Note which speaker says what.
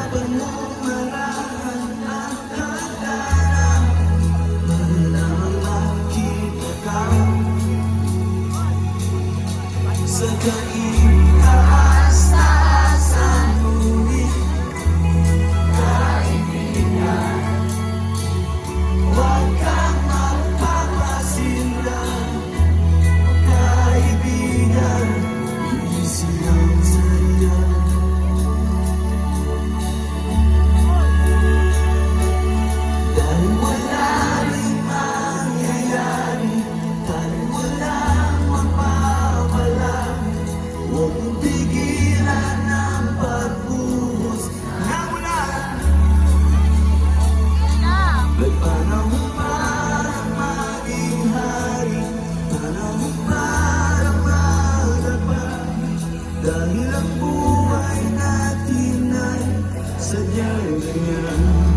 Speaker 1: pagmamalahan at hagdanan. Malamang makita ka sa kaitaas-taasan, ngunit kaibigan, huwag kang magpapasindan. Kaibigan, easy lang sa'yo. Dahil wala rin mangyayari, dahil walang mapapala, huwag mong pigilan ang pagbuhos ng ulan. May panahon para maging hari, panahon para magdagdag, dahil ang buhay natin ay sadyang ganyan.